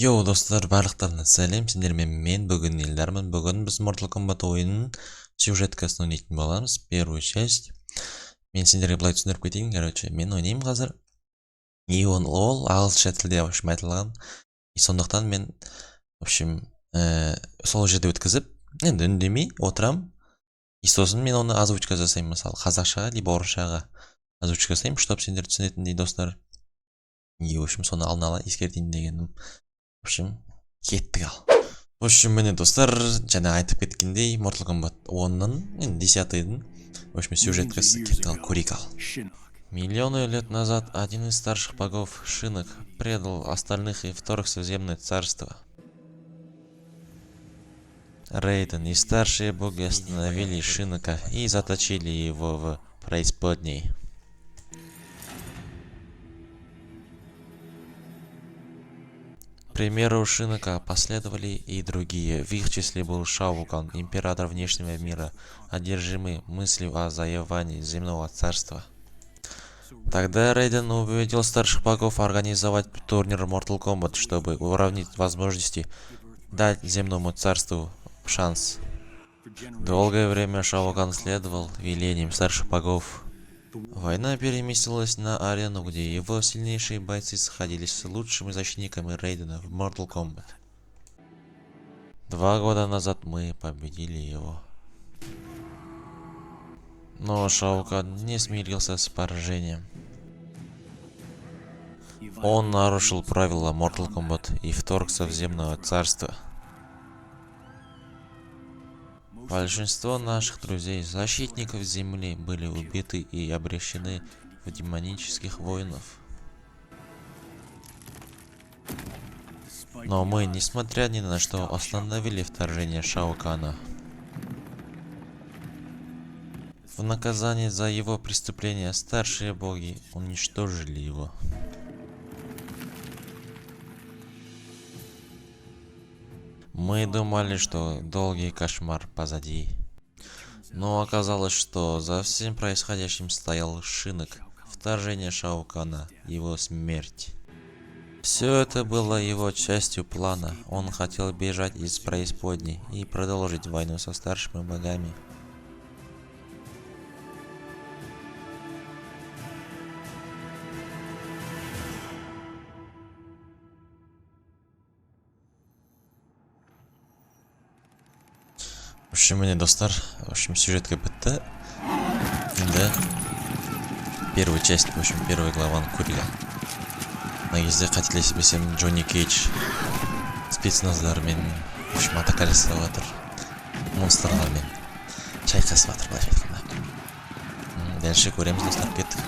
Йоу достар, барлықтарына сәлем, сендермен мен бүгін Елдармын. Бүгін біз Mortal Kombat ойынның сюжеткасын ойнайтын боламыз. Первую часть. Мен сендерге былай түсіндіріп кетейін. Короче, мен ойнаймын қазір. И ол ағылшынша тілде в общем айтылған. И сондықтан мен в общем сол жерде өткізіп, енді үндемей отырам. И сосын мен оны озвучка жасаймын, мысалы қазақшаға либо орысшаға озвучка жасаймын, чтоб сендер түсінетіндей достар. И в общем соны алдын ала ескертейін дегенім. В общем, кеттік ал. В общем, міне достар, жаңа айтып кеткендей, Mortal Kombat 10-ның, 10-дің, в общем, сюжеткасы кеттік ал, көрейік ал. Миллионы лет назад один из старших богов, Шинок, предал остальных и вторгся в земное царство. Рейден и старшие боги остановили Шинока и заточили его в преисподней. К примеру Шинока последовали и другие. В их числе был Шао Кан, император внешнего мира, одержимый мыслью о завоевании земного царства. Тогда Рейден убедил старших богов организовать турнир Mortal Kombat, чтобы уравнять возможности, дать земному царству шанс. Долгое время Шао Кан следовал велениям старших богов. Война переместилась на арену, где его сильнейшие бойцы сходились с лучшими защитниками Рейдена в Mortal Kombat. 2 года назад мы победили его. Но Шао Кан не смирился с поражением. Он нарушил правила Mortal Kombat и вторгся в земное царство. Большинство наших друзей, защитников земли, были убиты и обращены в демонических воинов. Но мы, несмотря ни на что, остановили вторжение Шао Кана. В наказание за его преступления старшие боги уничтожили его. Мы думали, что долгий кошмар позади. Но оказалось, что за всем происходящим стоял Шинок, вторжение Шао Кана, его смерть. Все это было его частью плана. Он хотел бежать из преисподней и продолжить войну со старшими богами. В общем, міне достар, в общем, сюжетка бітті. Енді первая часть, в общем, первая главаны көрейік. Мына кезде қателеспесем Джонни Кейдж спецназдармен, в общем, атака жасап жатыр. Монстрлармен шайқасып жатыр, былайша айтқанда. Дальше көреміз достар, кеттік.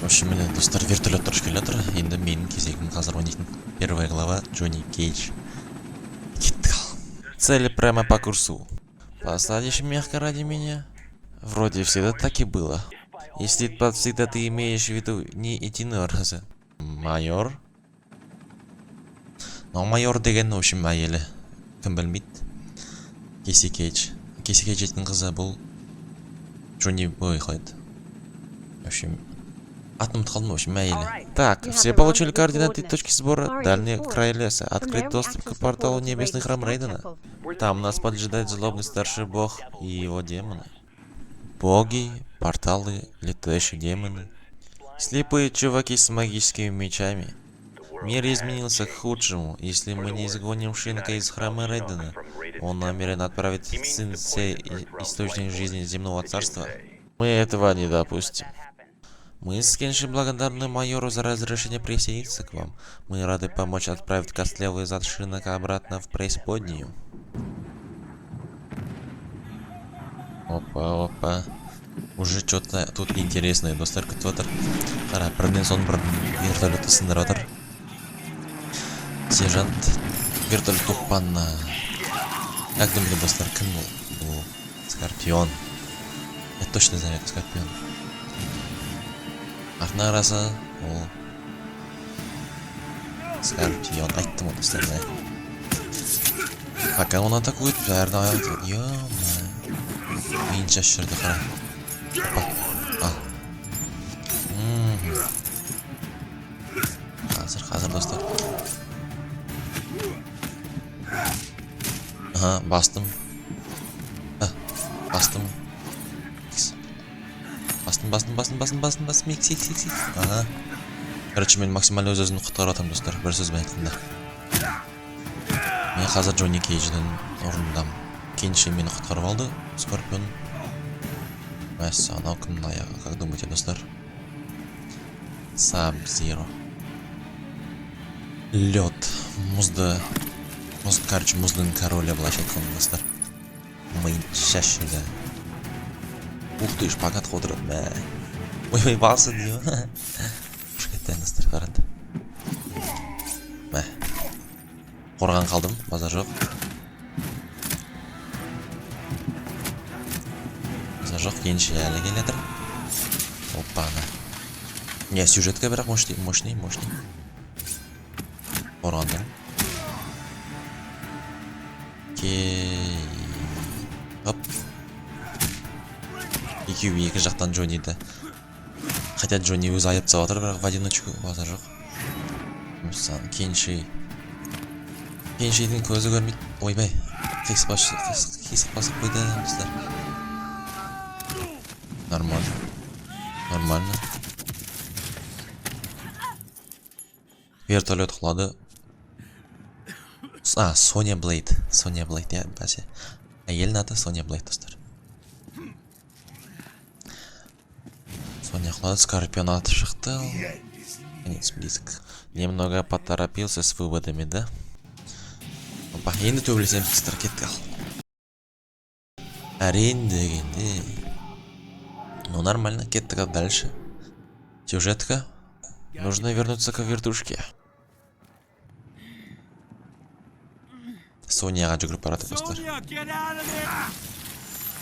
В общем, міне достар, вертолет тұрыш келе жатыр. Енді менің кезегім қазір ойнайтын первая глава Джонни Кейдж. Кеттік ал. Цели прямо по курсу. Посадишь мягко ради меня? Вроде всегда так и было. Если под всегда ты имеешь в виду не единый раз. Майор? Но майор деген, в общем, әйелі. Кім білмейді? Кейси Кейдж. Кейси Кейдждің қызы бұл Джонни Бой қойды. В общем, атом қалдым, в общем, әйелі. Так, все получили координаты точки сбора. Дальний край леса. Открыть доступ к порталу Небесный храм Рейдена. Там нас поджидает злобный старший бог и его демоны. Боги, порталы, летающие демоны. Слепые чуваки с магическими мечами. Мир изменился к худшему. Если мы не изгоним Шинока из храма Рейдена, он намерен отправить Синсей, источник жизни земного царства. Мы этого не допустим. Мы с Кенши благодарны майору за разрешение присоединиться к вам. Мы рады помочь отправить костлявый зад Шинока обратно в преисподнюю. Опа. Уже что-то тут интересное, достар күтіп отыр. Қара, бірден соң бір вертолетті сындырып отыр. Сержант вертолет оқпанына. Как думали, достар, кім бұл? Скорпион. Я точно знаю, это Скорпион. Артына қараса, ол Скорпион. Айттым ғой достар, да. Пока он атакует, бәрін аяқ. Ё-ма. Мен шашырды қара. Ал. Қазір достар. Ага, бастым. Бастым. Микс. Ага. Короче, мен максимально өз-өзімді құтқарып атам достар, бір сөзбен айтқанда. Мен қазір Джонни Кейдждің орындамын. Кенші мені құтқарып алды, Скорпион. Мәссі, анау кімнің аяғы, как думаете, достар? Саб-Зиро. Лед. Короче, мұздың королі былайша айтқанда, достар. Миын шашырды. Ух ты, шпагат қодырады, мә. Ой, басы дейм. Шкеттен, достар, қаранды. Мә. Қорған қалдым, базар жоқ. Базар жоқ, кенші әлі келедір. Оппана. Не, сюжетка бірақ мощный. Қорғандым. Оп. Екі жақтан Джонниді. Хотя Джонни өзі айып тастап жатыр, бірақ в одиночку базар жоқ. Мысалы, Кеншидің көзі көрмейді. Ойбай. Қисық басып қойды, достар. Нормально. Вертолет құлады. Соня Блейд, я бәсе. Әйелдің аты Соня Блейд, достар. Соня құлады, Скорпион аты шықты. Конец близок. Немного поторопился с выводами, да? Опа, енді төбелесем, достар, кетті ал. Әрең дегенде. Ну, нормально, кеттік ал дальше. Сюжетка. Нужно вернуться к вертушке. Соняға жүгіріп барады, достар.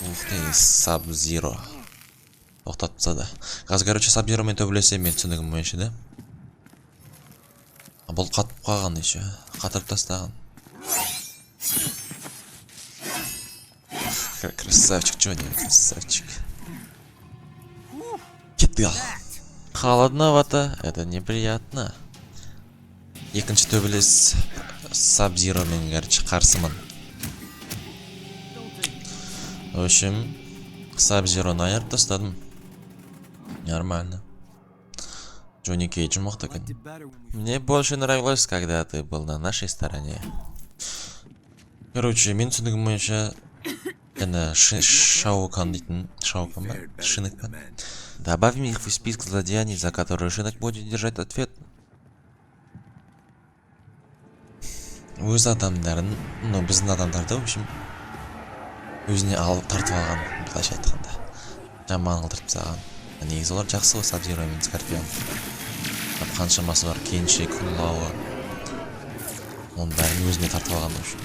Ух ты, Саб-Зиро. Тоқтатып тастады. Қазір, короче, Саб-Зиромен төбелесем, мен түсінігім бойынша, да? Бұл қатып қалған еще. Қатырып тастаған. Красавчик, Джонни, красавчик. Кетті ал. Холодновато, это неприятно. Екінші төбелес Саб-Зиромен, короче, қарсымын. В общем, Саб-Зироны айырып тастадым. Нормально. Джонни Кейдж мықты екен. Мне больше нравилось, когда ты был на нашей стороне. Короче, мен түсінігім бойынша Шаукан дейтін. Шаукан ба? Шинок ба? Добавим их в список злодеяний, за которые Шинок будет держать ответ. Өз адамдарын, біздің адамдарды, в общем, өзіне тартып алған, былайша айтқанда. Жаман қылдырып тастаған. Негізі олар жақсы ғой, Саб-Зиро мен Скорпион. Қаншамасы бар, Кенши, Кунлауы. Оның бәрін өзіне тартып алған, в общем.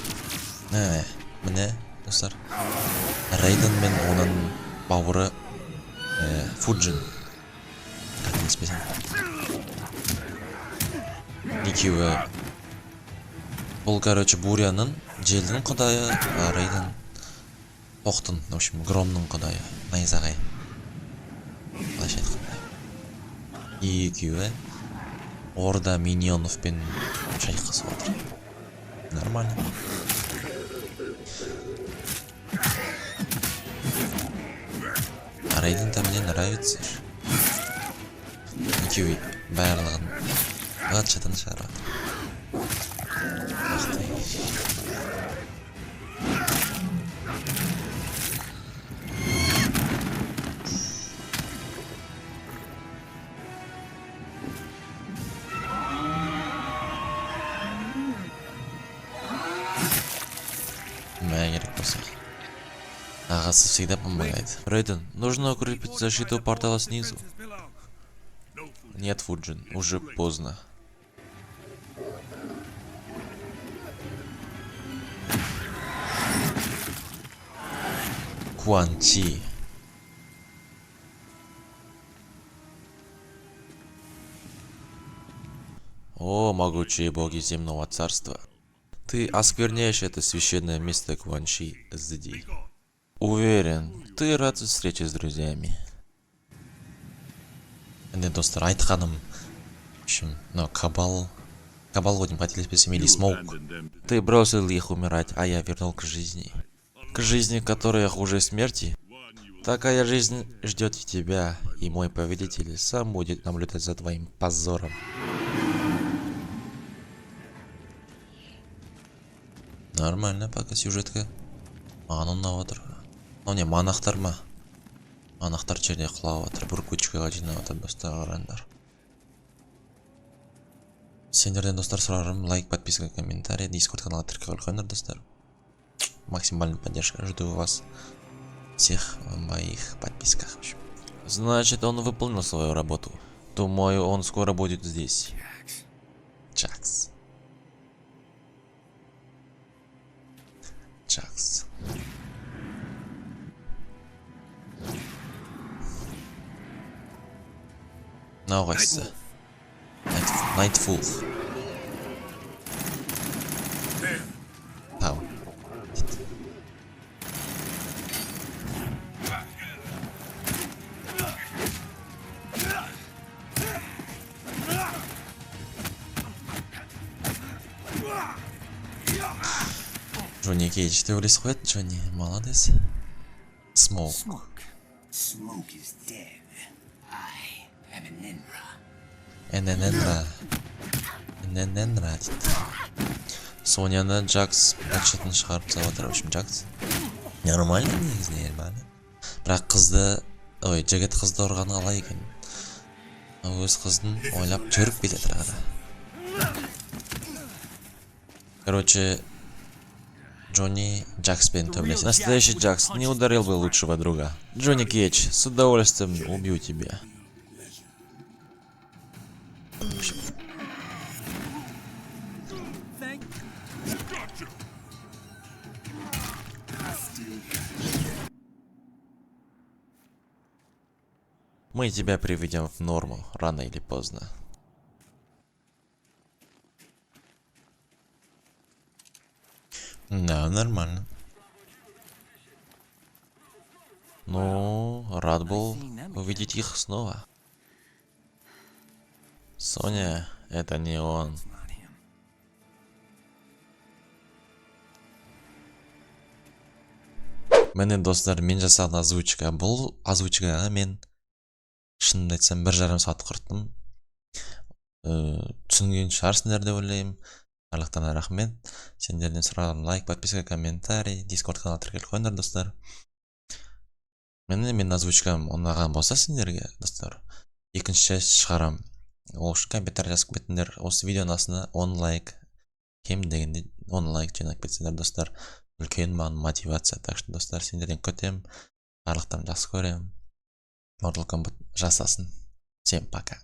Міне, достар. Рейден мен оның бауыры Фуджин. Қателеспесем. Екеуі. Бұл, короче, Буряның, желдің құдайы, Рейден Оқтың, в общем, Громның құдайы, найзағай. Қалайша айтқанда. Екеуі Орда Миньоновпен шайқасып отыр. Нормально. Рейден-то мне нравится. Екеуі барлығын ғатшатын шығарады. Ағасы всегда помогает. Рейден, нужно укрепить защиту портала снизу. Нет, Фуджин, уже поздно. Куан Чи. О, могучие боги земного царства. Ты оскверняешь это священное место Quan Chi Зди. Уверен, ты рад встрече с друзьями. Енді достар айтқаным. В общем, но Кабал Вадим қателеспесем или Смоук. Ты бросил их умирать, а я вернул к жизни. К жизни, которая хуже смерти. Такая жизнь ждет и тебя, и мой повелитель сам будет наблюдать за твоим позором. Нормально пока сюжетка. Маған ұнап отыр. Мынау не, монахтар ма? Монахтар жерде құлап отыр. Бір көчкеге жинап отыр достар, қараңдар. Сендерден достар сұрарым, лайк, подписка, комментарий, дискорд каналға тіркеліп қойыңдар достар. Максимальная поддержка, жду вас всех в моих подписках. Значит, он выполнил свою работу. Думаю, он скоро будет здесь. Джакс. Джакс. Нағайсы. Nightfall. Тау. Джонни Кейдж, ты влез в Джонни, молодец. Смоук. Энененра дейді. Соняны Джакс бәтшетін шығарып салып. В общем, Джакс нормально негізінде, нормально. Бірақ қызды, жігіт қызды ұрғаны қалай екен. Өз қыздың ойлап жүріп келеді ара. Короче, Джонни Джакспен төбелесін. Настоящий Джакс не ударил бы лучшего друга. Джонни Кейдж, с удовольствием убью тебя. Мы тебя приведем в норму рано или поздно. Да, нормально. Ну, рад был увидеть их снова. Соня, это не он. Міне достар, мен жасаған озвучка. Бұл озвучкаға мен шынымды айтсам 1,5 сағат құрттым. Түсінген шығарсыңдар деп ойлаймын. Барлықтарына рахмет. Сендерден сұрағым лайк, подписка, комментарий, дискорд канал тіркеліп қойыңдар достар. Мен озвучкам ұнаған болса сендерге достар, екінші шығарам. Ол үшін комментарий жазып кетіңдер. Осы видеоның астына 10 лайк, кем дегенде 10 лайк жинап кетсеңдер достар. Үлкен маған мотивация. Так что достар, сендерден күтем. Барлықтарын жақсы көрем. Mortal Kombat жасасын. Всем пока.